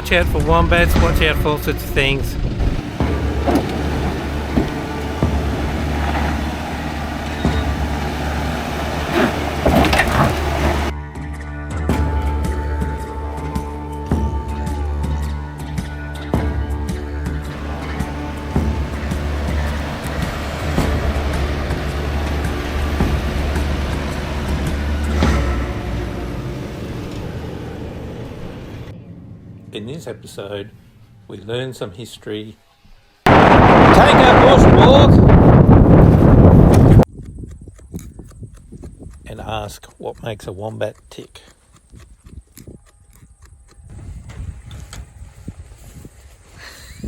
watch out for wombats, watch out for all sorts of things. In this episode, we learn some history, take a bushwalk, and ask what makes a wombat tick.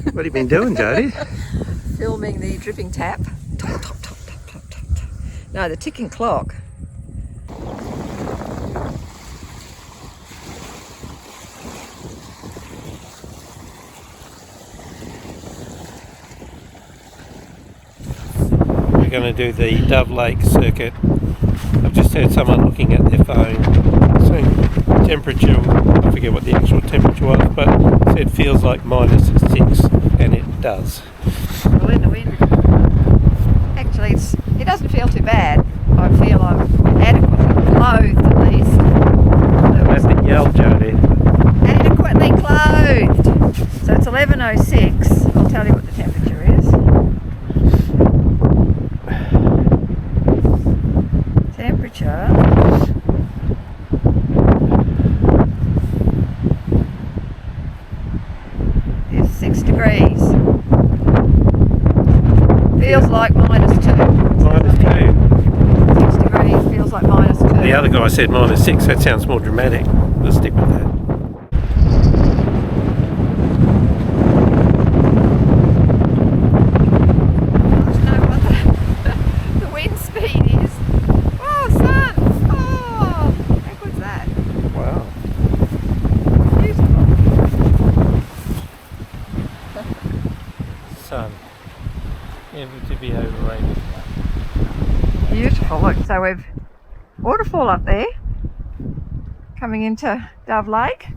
What have you been doing, Jodie? Filming the dripping tap. Top, top, top, top, top, top, top. No, the ticking clock. We're going to do the Dove Lake circuit. I've just heard someone looking at their phone saying temperature, I forget what the actual temperature was, but it feels like -6, and it does. Well, in the wind. Actually, it doesn't feel too bad. I feel I'm adequately clothed at least. That's the yell, Jodie. Adequately clothed. So it's 11:06. I'll tell you what the temperature is. Temperature is 6 degrees. Feels like -2. -2. 6 degrees feels like -2. The other guy said -6. That sounds more dramatic. We'll stick with that. Sun. Never to be overrated. Beautiful. Look, so we've waterfall up there coming into Dove Lake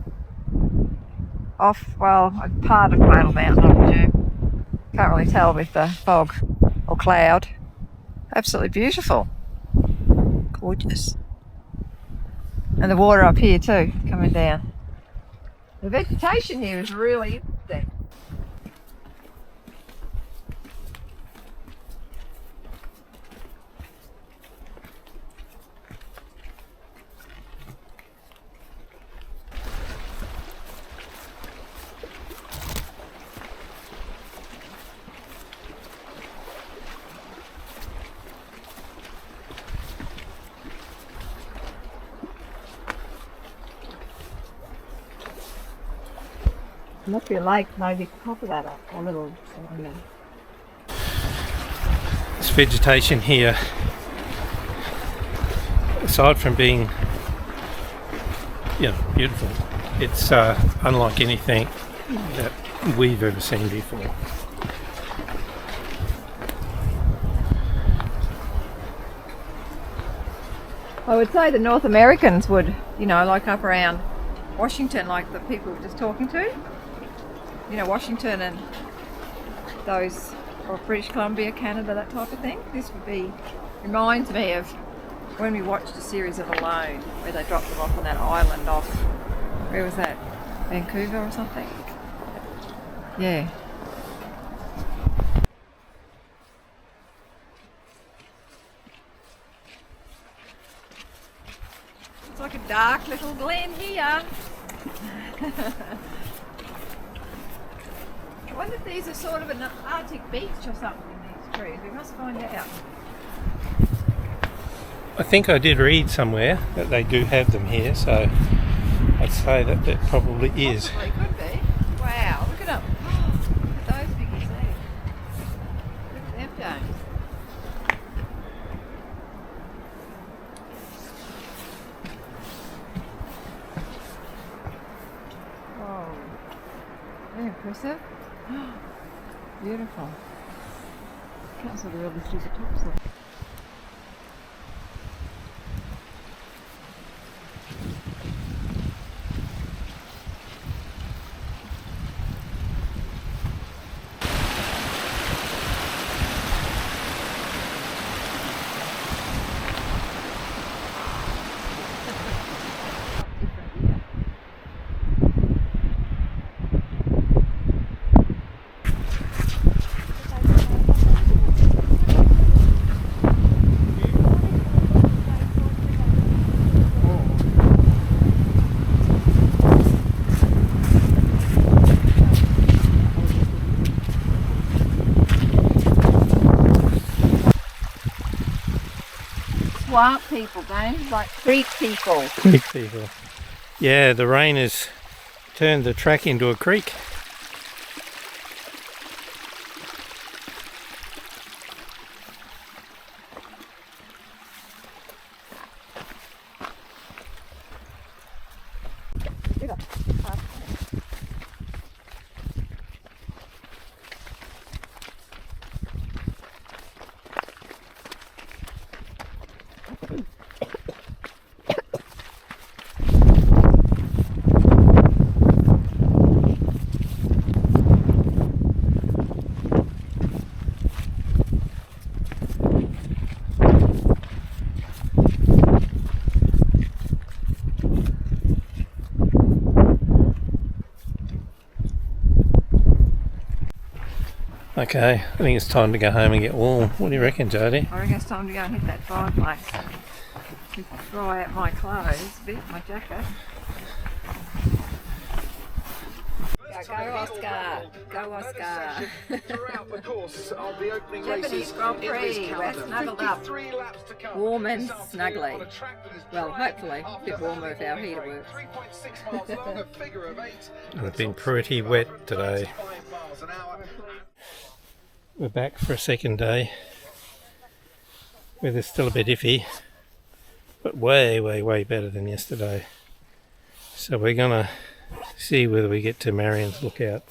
off, well, a part of Cradle Mountain, I presume. Can't really tell with the fog or cloud. Absolutely beautiful. Gorgeous. And the water up here too, coming down. The vegetation here is really interesting. Must be a lake, maybe top of that up, a little something there. This vegetation here, aside from being, beautiful, it's unlike anything that we've ever seen before. I would say the North Americans would, like up around Washington, like the people we're just talking to. Washington and those, or British Columbia, Canada, that type of thing. This reminds me of when we watched a series of Alone, where they dropped them off on that island off, where was that? Vancouver or something? Yeah. It's like a dark little glen here. I wonder if these are sort of an Arctic beach or something in these trees. We must find out. I think I did read somewhere that they do have them here, so I'd say that probably is. Possibly could be. Wow, look at them. Look at those biggies there. Look at them, James. Whoa. Very impressive. Beautiful. Can't sort of really see the tops of it. swamp people, James, like creek people. Creek people. Yeah, the rain has turned the track into a creek. Okay, I think it's time to go home and get warm. What do you reckon, Jodie? I reckon it's time to go and hit that fireplace. To dry out my clothes a bit, my jacket. Go Oscar! Go Oscar! Throughout the course of the opening Japanese races Grand in this Prix, we're calendar. snuggled up. 53 laps to come. Warm and This afternoon snuggly. on a track that is Well, dry hopefully, a bit after warmer if our heater rain. works. 3.6 miles long, a figure of 8. It's been pretty wet today. 95 miles an hour. We're back for a second day. Weather's still a bit iffy, but way, way, way better than yesterday. So we're gonna see whether we get to Marion's Lookout.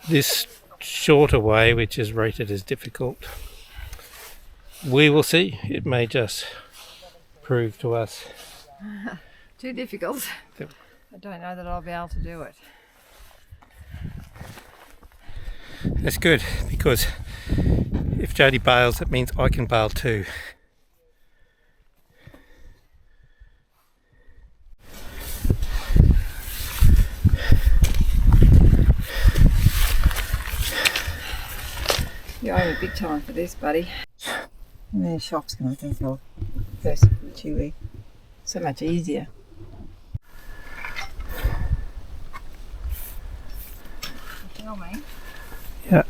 This shorter way, which is rated as difficult, we will see. It may just prove to us. Too difficult. Yep. I don't know that I'll be able to do it. That's good, because if Jodie bails, it means I can bail too. You owe me big time for this, buddy. And then shops can I think of. First chewy. So much easier. Tell me. Yeah.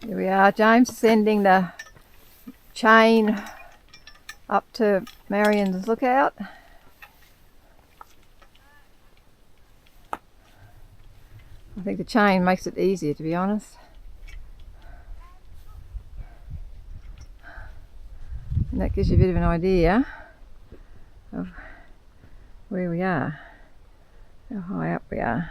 Here we are, James, sending the chain up to Marion's Lookout. I think the chain makes it easier, to be honest. And that gives you a bit of an idea of where we are, how high up we are.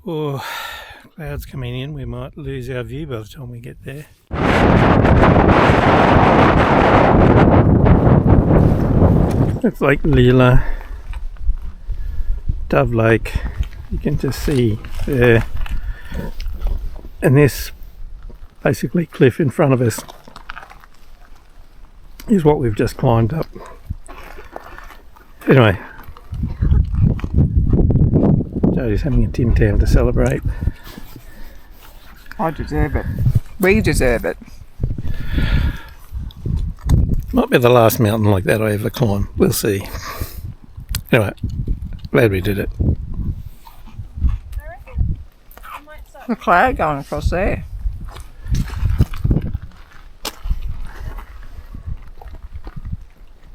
Oh, clouds coming in. We might lose our view by the time we get there. It's Lake Leela, Dove Lake. You can just see there. And this basically cliff in front of us is what we've just climbed up. Anyway, Jodie's having a Tim Tam to celebrate. I deserve it. We deserve it. Might be the last mountain like that I ever climb. We'll see. Anyway, glad we did it. The cloud going across there.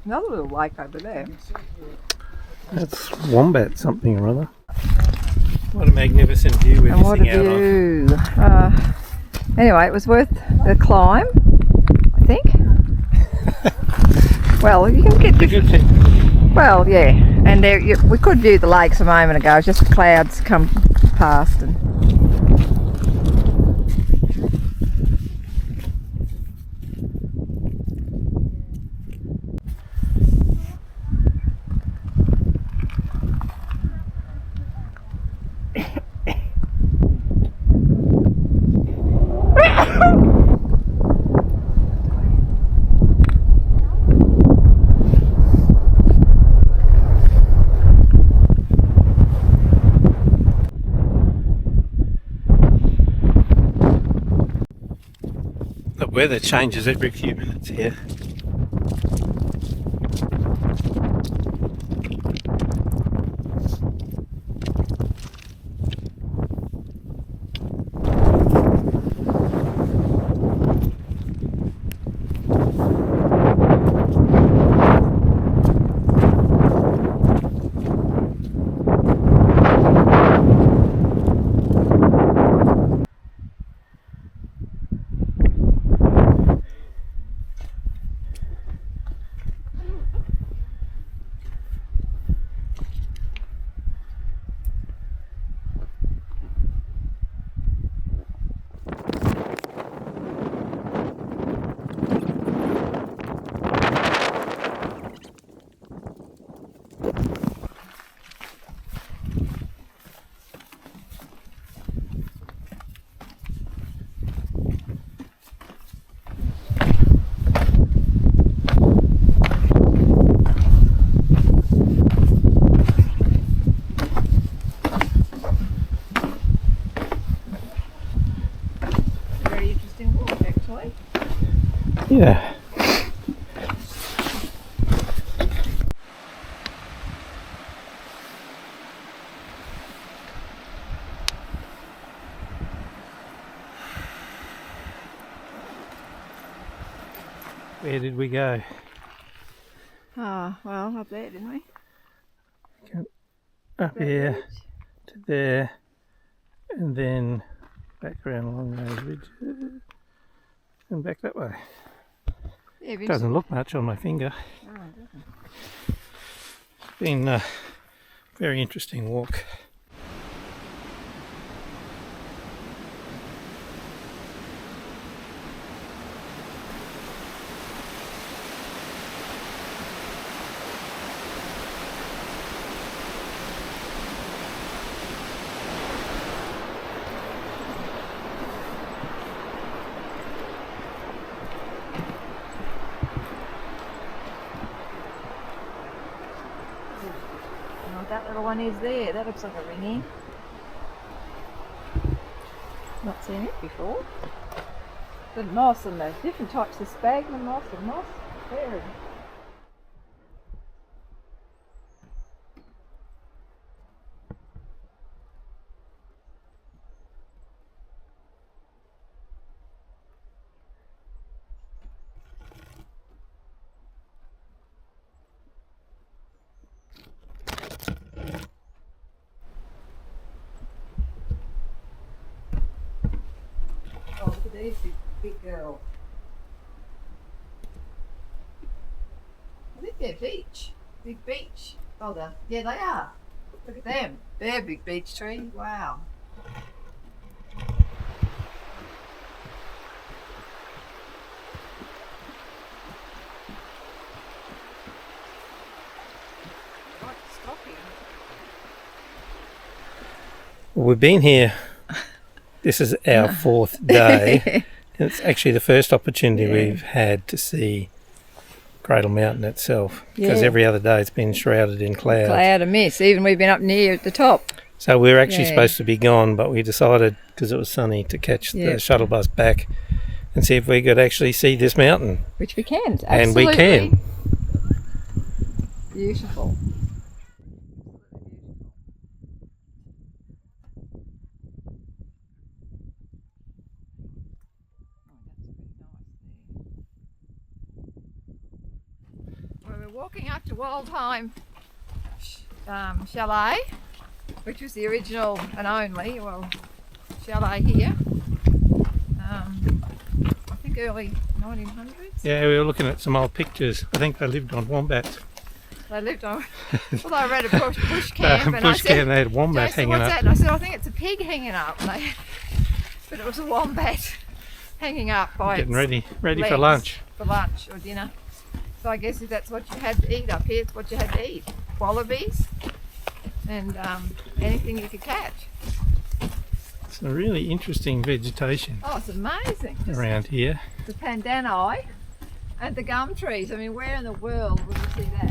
Another little lake over there. That's Wombat something or other. What a magnificent view we're And what a missing out on. view. Anyway, it was worth the climb, I think. Well, you can get the... Well, yeah. And there, we could view the lakes a moment ago. It's just the clouds come past and... Weather changes every few minutes here. Yeah. Where did we go? Oh, well, up there, didn't we? Up here to there, and then back around along those ridges and back that way. Yeah, Doesn't look much on my finger. Oh, it doesn't. It's been a very interesting walk. That little one is there. That looks like a ringy. Not seen it before. The moss and the different types of sphagnum moss and moss. Very. Oh, look at these big girls. I think they're beech. Big beech. Oh, yeah, they are. Look at them. They're big beech tree. Wow. Right, stop here. Well, we've been here. This is our fourth day. It's actually the first opportunity we've had to see Cradle Mountain itself, because every other day it's been shrouded in cloud. Cloud and mist. Even we've been up near at the top. So we were actually supposed to be gone, but we decided, because it was sunny, to catch the shuttle bus back and see if we could actually see this mountain. Which we can. Absolutely. And we can. Beautiful. We're walking up to Waldheim Chalet, which was the original and only chalet here. I think early 1900s. Yeah, we were looking at some old pictures. I think they lived on wombats. They lived on. Well, I read a bush camp, and bush camp, they had wombat hanging what's up. that? And I said, I think it's a pig hanging up. And but it was a wombat hanging up by Getting its ready legs for lunch. For lunch or dinner. So I guess if that's what you had to eat up here, it's what you had to eat. Wallabies and anything you could catch. It's a really interesting vegetation Oh, it's amazing. around here. The pandanus and the gum trees. I mean, where in the world would you see that?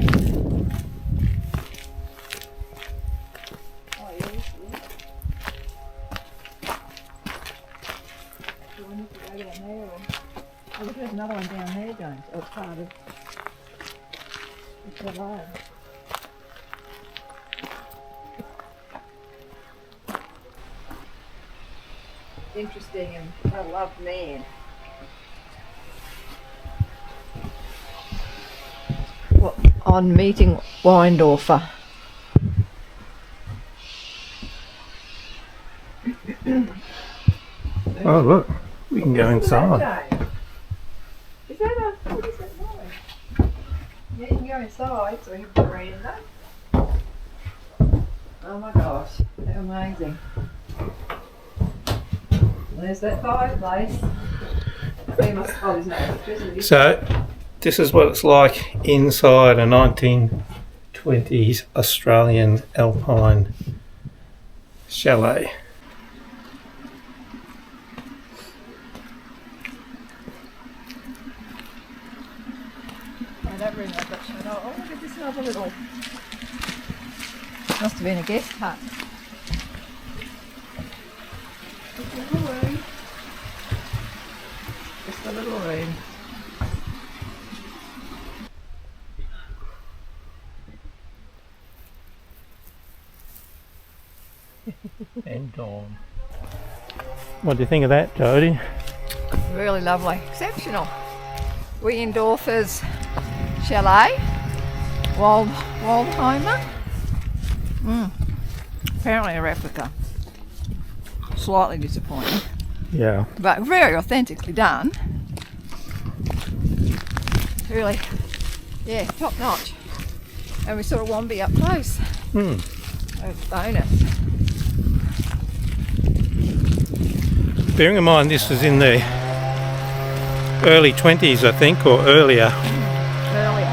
Oh, yeah, this is. Do I need to go down there or... Oh, look, there's another one down there, James. Oh, it's part of the chalet. Interesting and well-loved man. Well, on meeting Weindorfer. Oh look, we can go inside. Is that a, what is that noise? Yeah, you can go inside, so we have the veranda. Oh my gosh, how amazing. There's that fireplace. There must, oh, there's no electricity. So, this is what it's like inside a 1920s Australian alpine chalet. Oh, that room I've got shut off. Oh, look at this other little. Must have been a guest hut. Just a little room. Just a little room. And dawn. What do you think of that, Jodie? Really lovely. Exceptional. Weindorfer's chalet. Waldheimer. Apparently a replica. Slightly disappointing. Yeah. But very authentically done. Really, yeah, top notch. And we saw a wombi up close. A bonus. Bearing in mind this was in the early 20s, I think, or earlier. Earlier.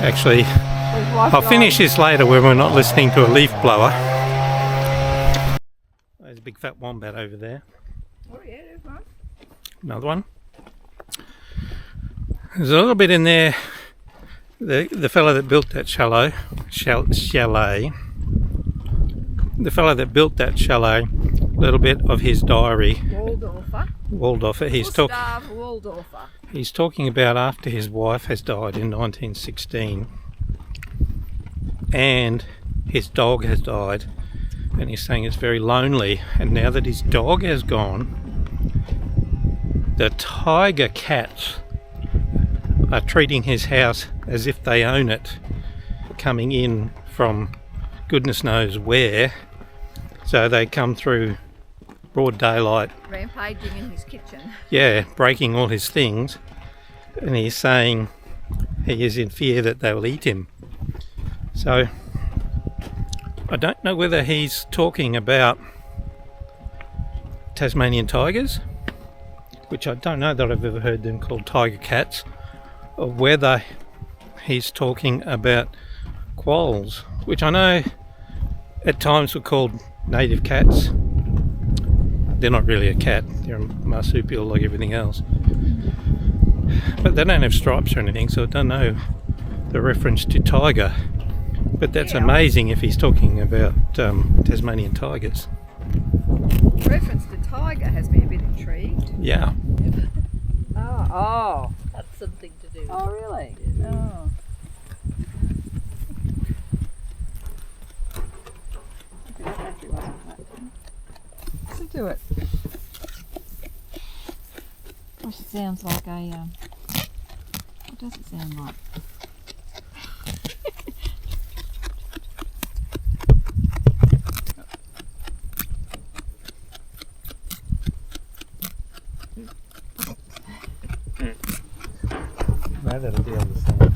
Actually, I'll finish this later when we're not listening to a leaf blower. There's a big fat wombat over there. Oh yeah, there's one. Another one. There's a little bit in there. The fellow that built that chalet. The fellow that built that chalet. A little bit of his diary. Waldorfer. Gustav Waldorfer. He's talking about after his wife has died in 1916, and his dog has died, and he's saying it's very lonely. And now that his dog has gone, the tiger cats are treating his house as if they own it, coming in from goodness knows where. So they come through broad daylight, Rampaging in his kitchen. yeah, breaking all his things, and he's saying he is in fear that they will eat him. So I don't know whether he's talking about Tasmanian tigers, which I don't know that I've ever heard them called tiger cats, or whether he's talking about quolls, which I know at times were called native cats. They're not really a cat, they're a marsupial like everything else. But they don't have stripes or anything, so I don't know the reference to tiger. But that's amazing if he's talking about Tasmanian tigers. Reference to tiger has me a bit intrigued. Yeah. Oh. That's something to do. Oh, really? Oh. Listen to it. Gosh, it sounds like a. What does it sound like? No, that'll be on the side.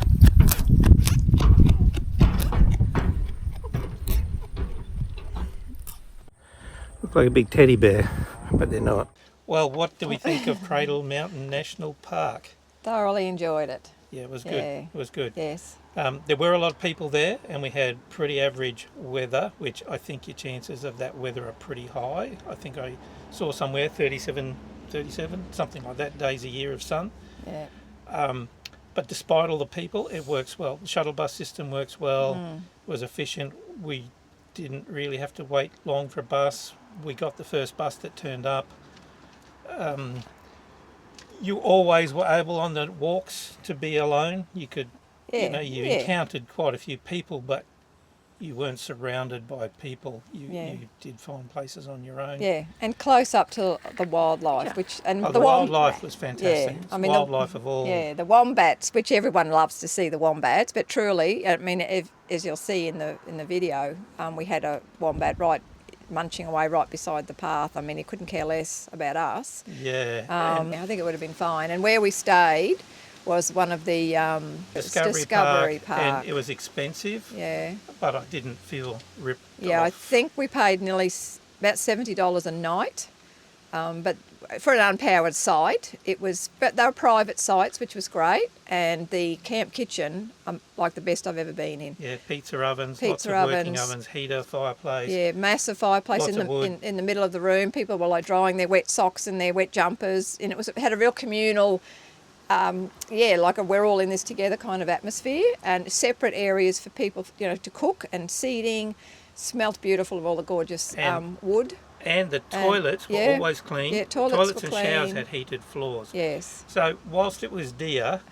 Look like a big teddy bear, but they're not. Well, what do we think of Cradle Mountain National Park? Thoroughly enjoyed it. Yeah, it was good. Yeah. It was good. Yes. There were a lot of people there, and we had pretty average weather, which I think your chances of that weather are pretty high. I think I saw somewhere 37, something like that, days a year of sun. Yeah. But despite all the people, it works well. The shuttle bus system works well, was efficient. We didn't really have to wait long for a bus. We got the first bus that turned up. you always were able on the walks to be alone. You could, Yeah, you yeah. encountered quite a few people, but you weren't surrounded by people. You did find places on your own. Yeah, and close up to the wildlife, The wildlife was fantastic. Yeah, I mean, wildlife of all. Yeah, the wombats, which everyone loves to see the wombats, but truly, I mean, as you'll see in the video, we had a wombat munching away right beside the path. I mean, he couldn't care less about us. Yeah. I think it would have been fine. And where we stayed was one of the Discovery Park. And it was expensive. Yeah. But I didn't feel ripped Yeah, off. I think we paid nearly about $70 a night. But for an unpowered site, but they were private sites, which was great. And the camp kitchen, like the best I've ever been in. Yeah, pizza ovens, lots of working ovens, heater, fireplace. Yeah, massive fireplace Lots of wood. in the middle of the room. People were like drying their wet socks and their wet jumpers, and it had a real communal, like we're all in this together kind of atmosphere, and separate areas for people, to cook, and seating. Smelt beautiful of all the gorgeous wood. And the toilets were always clean. Yeah, toilets were and clean. showers had heated floors. Yes. So whilst it was dear,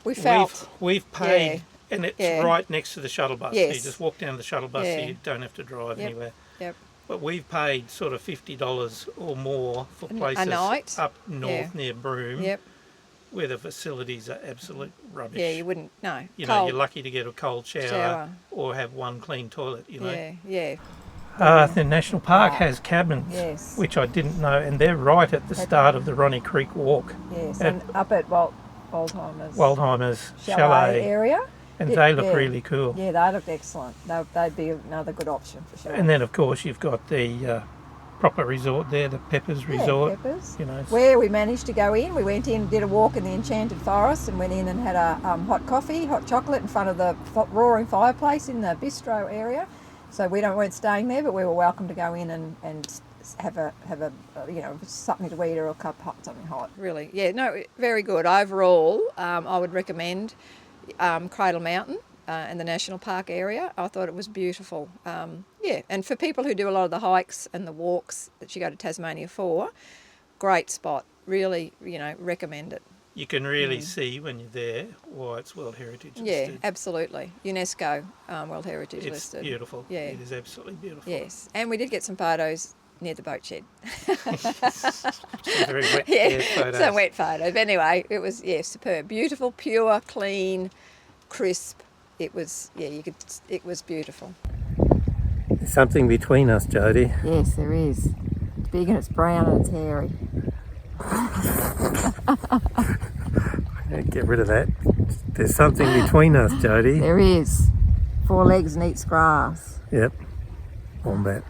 we've paid, and it's right next to the shuttle bus. Yes. So you just walk down the shuttle bus, so you don't have to drive anywhere. Yep. But we've paid sort of $50 or more for places a night. up north near Broome. Yep. Where the facilities are absolute rubbish. Yeah, you wouldn't, no. You're lucky to get a cold shower. Or have one clean toilet, Yeah, yeah. The National Park has cabins, which I didn't know, and they're right at the start of the Ronnie Creek Walk. Yes, and up at Waldheimer's Chalet area. And they look really cool. Yeah, they look excellent. They'd be another good option for sure. And then, of course, you've got the proper resort there, the Peppers Resort. Peppers. Where we managed to go in. We went in, did a walk in the Enchanted Forest, and went in and had a hot coffee, hot chocolate in front of the roaring fireplace in the bistro area. So weren't staying there, but we were welcome to go in and have something to eat or a cup hot, something hot. Really, very good. Overall, I would recommend Cradle Mountain and the National Park area. I thought it was beautiful. And for people who do a lot of the hikes and the walks that you go to Tasmania for, great spot. Really, recommend it. You can really see when you're there why it's World Heritage listed. Yeah, absolutely. UNESCO World Heritage listed. It's beautiful. Yeah. It is absolutely beautiful. Yes, and we did get some photos near the boat shed. Some very wet photos. Some wet photos. But anyway, it was superb, beautiful, pure, clean, crisp. It was it was beautiful. There's something between us, Jodie. Yes, there is. It's big and it's brown and it's hairy. Get rid of that. There's something between us, Jodie. There is. 4 legs and eats grass. Yep. Wombat.